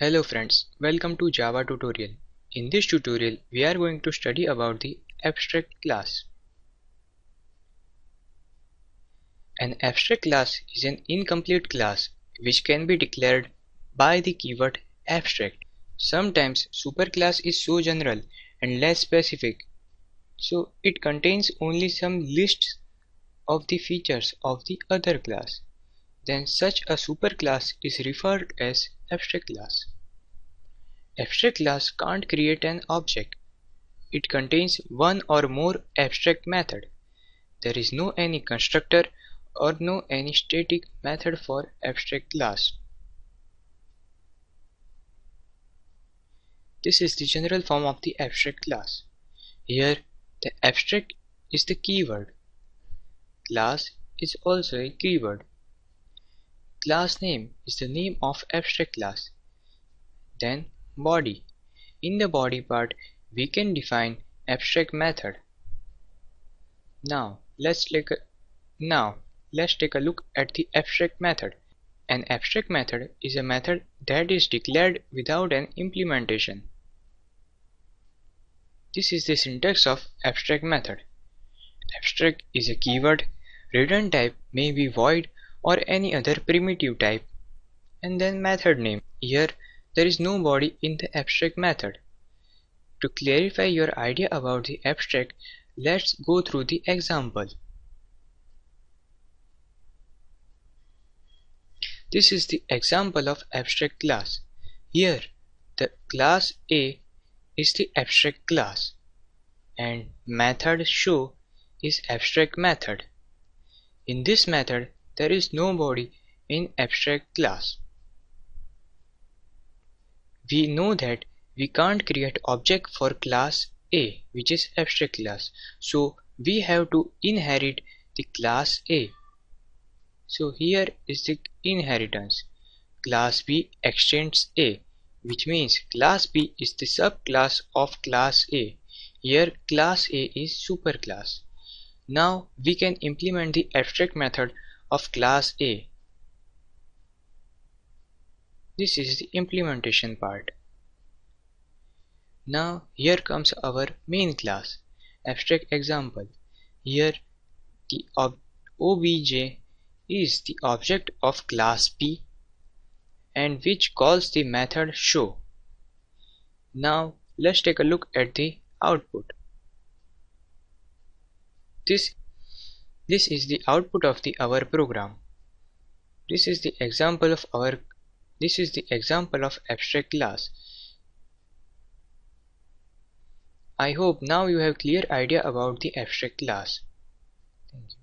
Hello friends, welcome to Java tutorial. In this tutorial, we are going to study about the abstract class. An abstract class is an incomplete class which can be declared by the keyword abstract. Sometimes superclass is so general and less specific, so it contains only some lists of the features of the other class. Then such a superclass is referred as abstract class. Abstract class can't create an object. It contains one or more abstract method. There is no any constructor or no any static method for abstract class. This is the general form of the abstract class. Here the abstract is the keyword. Class is also a keyword. Class name is the name of abstract class. Then body. In the body part we can define abstract method. Now let's take a look at the abstract method. An abstract method is a method that is declared without an implementation. This is the syntax of abstract method. Abstract is a keyword, return type may be void or any other primitive type, and then method name. Here there is no body in the abstract method. To clarify your idea about the abstract, let's go through the example. This is the example of abstract class. Here the class A is the abstract class and method show is abstract method. In this method there is no body in abstract class. We know that we can't create object for class A, which is abstract class, so we have to inherit the class A. So here is the inheritance. Class B extends A, which means class B is the subclass of class A. Here class A is superclass. Now we can implement the abstract method of class A. This is the implementation part. Now here comes our main class, abstract example. Here the obj is the object of class B and which calls the method show. Now let's take a look at the output. This is the output of our program. This is the example of abstract class. I hope now you have clear idea about the abstract class. Thank you.